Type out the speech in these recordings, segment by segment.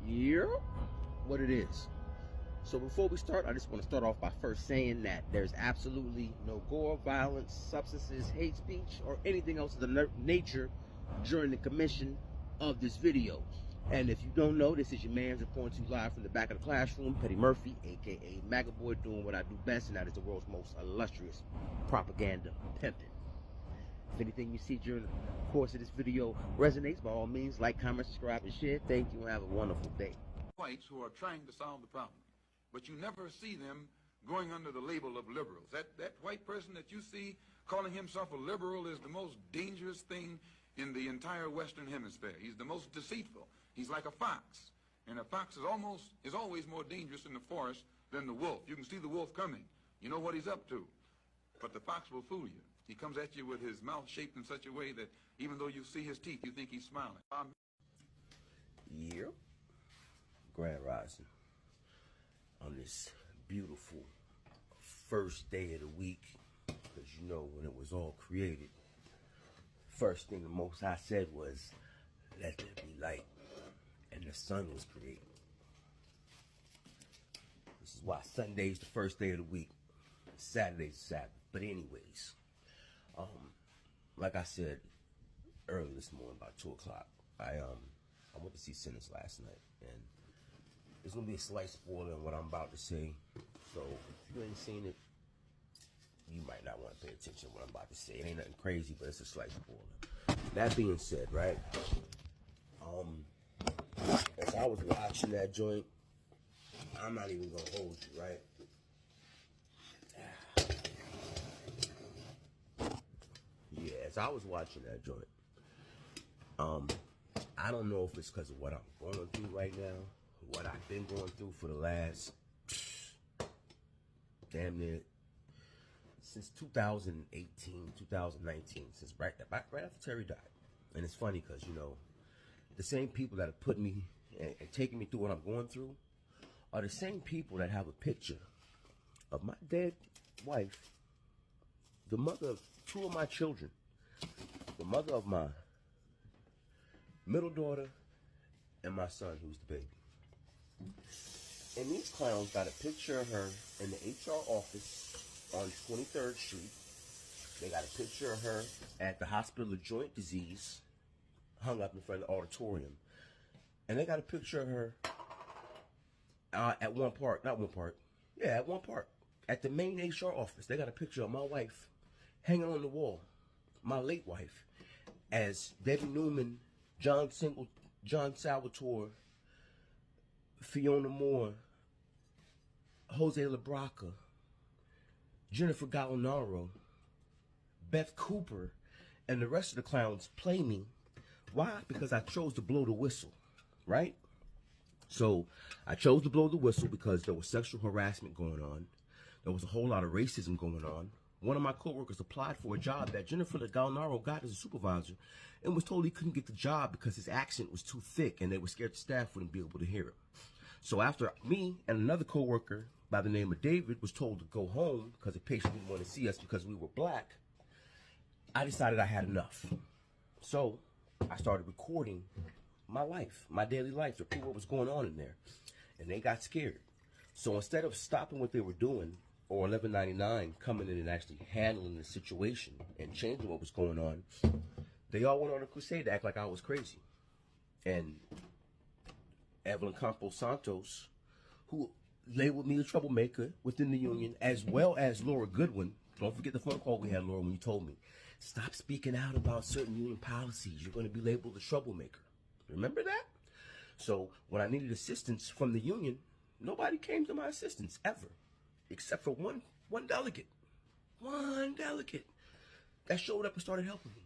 Yeah, what it is. So before we start, I just want to start off by first saying that there's absolutely no gore, violence, substances, hate speech, or anything else of the nature during the commission of this video. And if you don't know, this is your man's reporting to you live from the back of the classroom, Petty Murphy, aka MAGA Boy, doing what I do best, and that is the world's most illustrious propaganda pimping. If anything you see during the course of this video resonates, by all means, like, comment, subscribe, and share. Thank you, and have a wonderful day. Whites who are trying to solve the problem, but you never see them going under the label of liberals. That white person that you see calling himself a liberal is the most dangerous thing in the entire Western Hemisphere. He's the most deceitful. He's like a fox, and a fox is always more dangerous in the forest than the wolf. You can see the wolf coming. You know what he's up to, but the fox will fool you. He comes at you with his mouth shaped in such a way that even though you see his teeth, you think he's smiling. Yeah. Grand Rising. On this beautiful first day of the week, because you know when it was all created, first thing the Most High said was, let there be light, and the sun was created. This is why Sunday's the first day of the week, Saturday's the Sabbath. But anyways, like I said early this morning, about 2 o'clock, I went to see Sinners last night, and there's gonna be a slight spoiler in what I'm about to say. So if you ain't seen it, you might not want to pay attention to what I'm about to say. It ain't nothing crazy, but it's a slight spoiler. That being said, right? As I was watching that joint, I'm not even gonna hold you, right? Yeah, as I was watching that joint, I don't know if it's because of what I'm going through right now, what I've been going through for the last, damn near, since 2018, 2019, since right after Terry died. And it's funny because, you know, the same people that have put me and taken me through what I'm going through are the same people that have a picture of my dead wife, the mother of 2 of my children, the mother of my middle daughter, and my son, who's the baby. And these clowns got a picture of her in the HR office on 23rd Street. They got a picture of her at the Hospital of Joint Disease, hung up in front of the auditorium. And they got a picture of her at one part, at the main HR office. They got a picture of my wife hanging on the wall, my late wife, as Debbie Newman, John Salvatore, Fiona Moore, Jose LaBraca, Jennifer Gallinaro, Beth Cooper, and the rest of the clowns play me. Why? Because I chose to blow the whistle, right? So I chose to blow the whistle because there was sexual harassment going on. There was a whole lot of racism going on. One of my coworkers applied for a job that Jennifer Gallinaro got as a supervisor and was told he couldn't get the job because his accent was too thick and they were scared the staff wouldn't be able to hear him. So after me and another coworker by the name of David was told to go home because the patient didn't want to see us because we were black, I decided I had enough. So I started recording my life, my daily life, to prove what was going on in there. And they got scared. So instead of stopping what they were doing, or 1199 coming in and actually handling the situation and changing what was going on, they all went on a crusade to act like I was crazy. And Evelyn Campos Santos, who labeled me a troublemaker within the union, as well as Laura Goodwin. Don't forget the phone call we had, Laura, when you told me, stop speaking out about certain union policies. You're going to be labeled a troublemaker. Remember that? So when I needed assistance from the union, nobody came to my assistance ever, except for one delegate. One delegate that showed up and started helping me.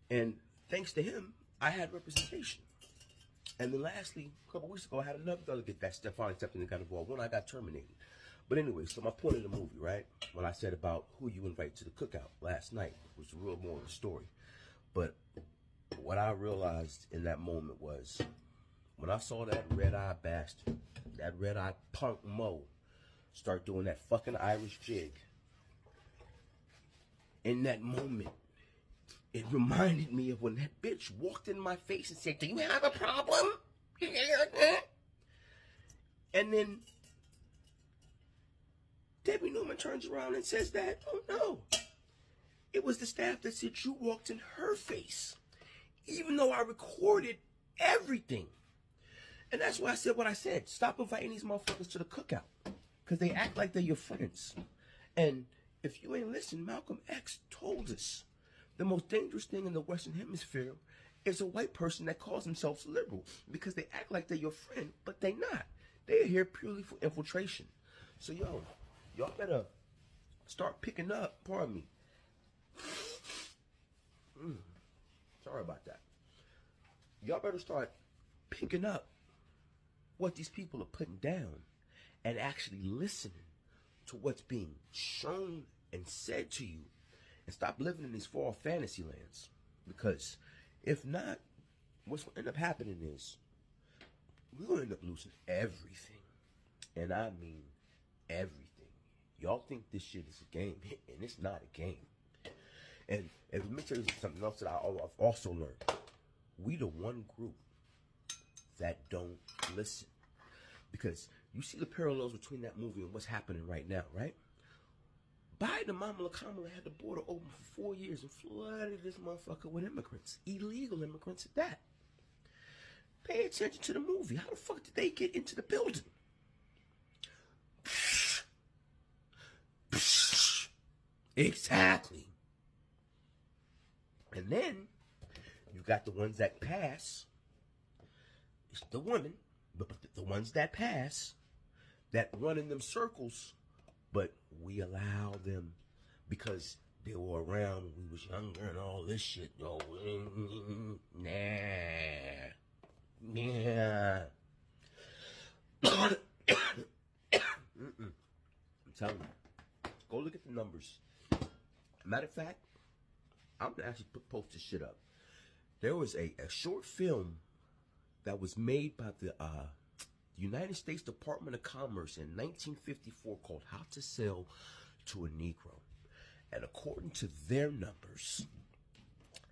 And thanks to him, I had representation. And then lastly, a couple weeks ago, I had another delegate that finally stepped in and got involved. When I got terminated. But anyway, so my point of the movie, right? When I said about who you invite to the cookout last night was the real moral of the story. But what I realized in that moment was when I saw that red-eyed bastard, that red-eyed punk Mo, start doing that fucking Irish jig, in that moment, it reminded me of when that bitch walked in my face and said, do you have a problem? And then Debbie Newman turns around and says that, oh no, it was the staff that said you walked in her face, even though I recorded everything. And that's why I said what I said. Stop inviting these motherfuckers to the cookout, because they act like they're your friends. And if you ain't listened, Malcolm X told us the most dangerous thing in the Western Hemisphere is a white person that calls themselves liberal, because they act like they're your friend, but they not. They're here purely for infiltration. So y'all better start picking up. Pardon me. Sorry about that. Y'all better start picking up what these people are putting down and actually listening to what's being shown and said to you, and stop living in these far fantasy lands. Because if not, what's going to end up happening is we're going to end up losing everything. And I mean everything. Y'all think this shit is a game, and it's not a game. And let me tell you something else that I've also learned. We the one group that don't listen. Because you see the parallels between that movie and what's happening right now, right? Biden and Kamala had the border open for 4 years and flooded this motherfucker with immigrants. Illegal immigrants at that. Pay attention to the movie. How the fuck did they get into the building? Exactly. And then you got the ones that pass. It's the women, but the ones that pass, that run in them circles, but we allow them because they were around when we was younger and all this shit. No, nah. I'm telling you. Go look at the numbers. Matter of fact, I'm gonna actually post this shit up. There was a short film that was made by the United States Department of Commerce in 1954 called How to Sell to a Negro. And according to their numbers,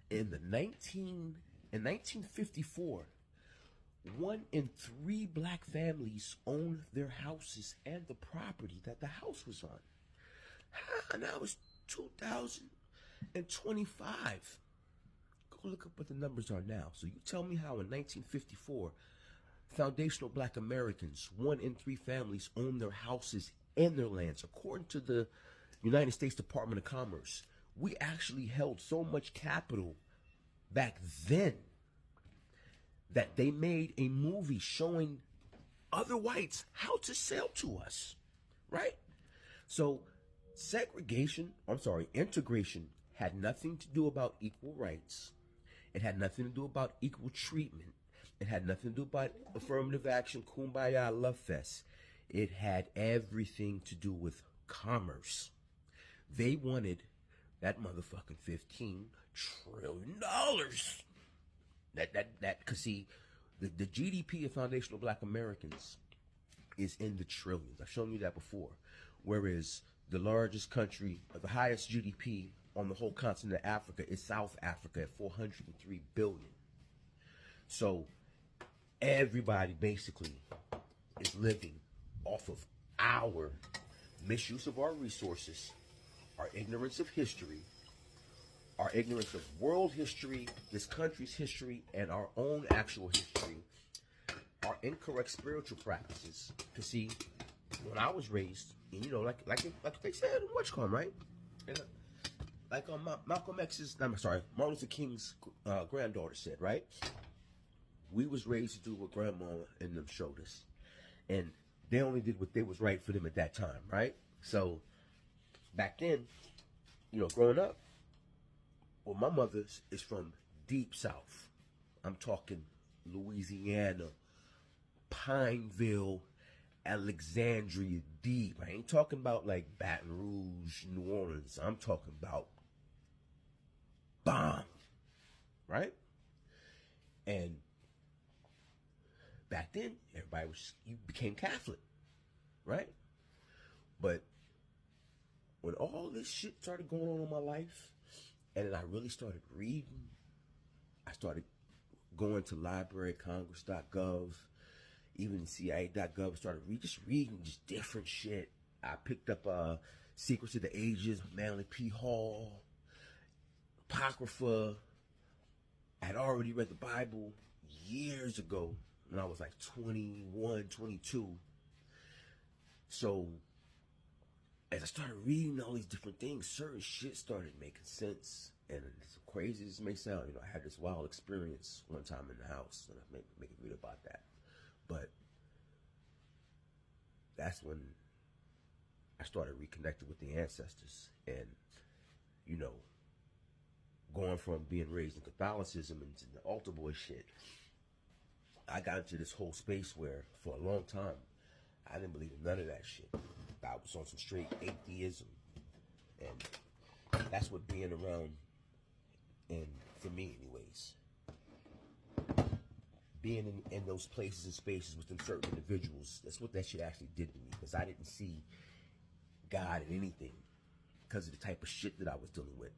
in 1954, 1 in 3 black families owned their houses and the property that the house was on. And that was 2025. Go look up what the numbers are now. So you tell me how in 1954, foundational black Americans, 1 in 3 families owned their houses and their lands. According to the United States Department of Commerce, we actually held so much capital back then that they made a movie showing other whites how to sell to us, right? So integration had nothing to do about equal rights. It had nothing to do about equal treatment. It had nothing to do about affirmative action, kumbaya, love fest. It had everything to do with commerce. They wanted that motherfucking $15 trillion. Cause see, the GDP of foundational black Americans is in the trillions. I've shown you that before. Whereas the largest country, the highest GDP on the whole continent of Africa is South Africa at 403 billion. So everybody basically is living off of our misuse of our resources, our ignorance of history, our ignorance of world history, this country's history, and our own actual history, our incorrect spiritual practices. To see, when I was raised, and you know, like they said in WatchCon, right? And, like Malcolm X's, Martin Luther King's granddaughter said, right? We was raised to do what grandma and them showed us. And they only did what they was right for them at that time, right? So, back then, you know, growing up, well, my mother is from deep south. I'm talking Louisiana, Pineville, Alexandria, deep. I ain't talking about like Baton Rouge, New Orleans. I'm talking about bomb, right? And back then, you became Catholic, right? But when all this shit started going on in my life, and then I really started reading, I started going to librarycongress.gov, even CIA.gov, started reading just different shit. I picked up Secrets of the Ages, Manly P. Hall, Apocrypha. I had already read the Bible years ago when I was like 21, 22. So as I started reading all these different things, certain shit started making sense. And as crazy as it may sound, you know, I had this wild experience one time in the house, and I make a read about that. But that's when I started reconnecting with the ancestors, and you know, going from being raised in Catholicism into the altar boy shit, I got into this whole space where, for a long time, I didn't believe in none of that shit. I was on some straight atheism, and that's what being around, and for me, anyways, being in those places and spaces within certain individuals, that's what that shit actually did to me, because I didn't see God in anything because of the type of shit that I was dealing with.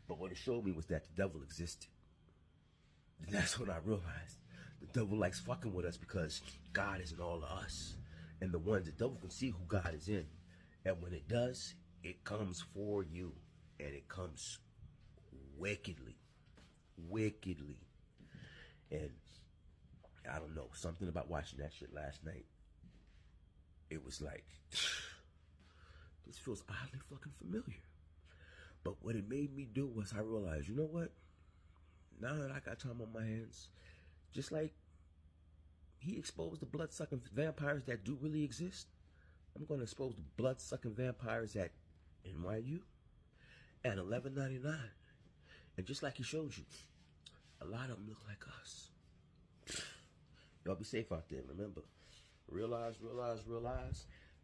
But what it showed me was that the devil existed. And that's when I realized the devil likes fucking with us because God is in all of us. And the ones, the devil can see who God is in. And when it does, it comes for you. And it comes wickedly. Wickedly. And I don't know, something about watching that shit last night, it was like, this feels oddly fucking familiar. But what it made me do was I realized, you know what? Now that I got time on my hands, just like he exposed the blood-sucking vampires that do really exist, I'm going to expose the blood-sucking vampires at NYU at 11.99. And just like he showed you, a lot of them look like us. Y'all be safe out there. Remember, realize.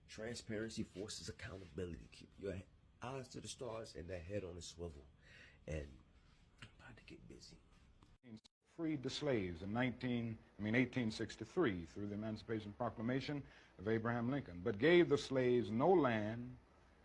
Transparency forces accountability. Keep your eyes to the stars and that head on a swivel. And I'm about to get busy. Freed the slaves in 1863 through the Emancipation Proclamation of Abraham Lincoln, but gave the slaves no land,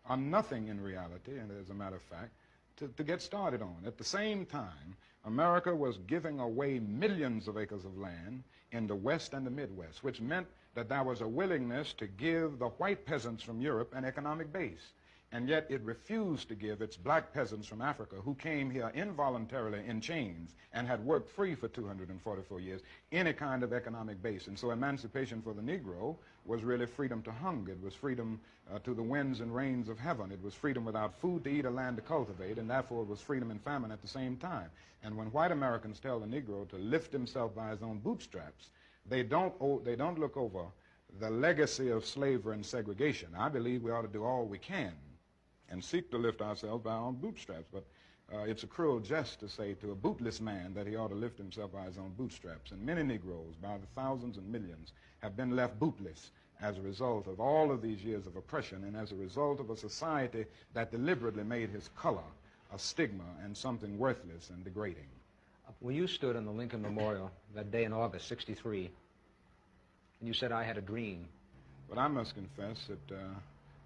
or nothing in reality, and as a matter of fact, to get started on. At the same time, America was giving away millions of acres of land in the West and the Midwest, which meant that there was a willingness to give the white peasants from Europe an economic base. And yet it refused to give its black peasants from Africa, who came here involuntarily in chains and had worked free for 244 years, any kind of economic base. And so emancipation for the Negro was really freedom to hunger. It was freedom to the winds and rains of heaven. It was freedom without food to eat or land to cultivate, and therefore it was freedom and famine at the same time. And when white Americans tell the Negro to lift himself by his own bootstraps, they don't look over the legacy of slavery and segregation. I believe we ought to do all we can and seek to lift ourselves by our own bootstraps. But it's a cruel jest to say to a bootless man that he ought to lift himself by his own bootstraps. And many Negroes, by the thousands and millions, have been left bootless as a result of all of these years of oppression and as a result of a society that deliberately made his color a stigma and something worthless and degrading. When you stood on the Lincoln Memorial that day in August, '63, and you said, "I had a dream." But I must confess that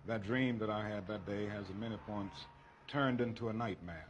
that dream that I had that day has at many points turned into a nightmare.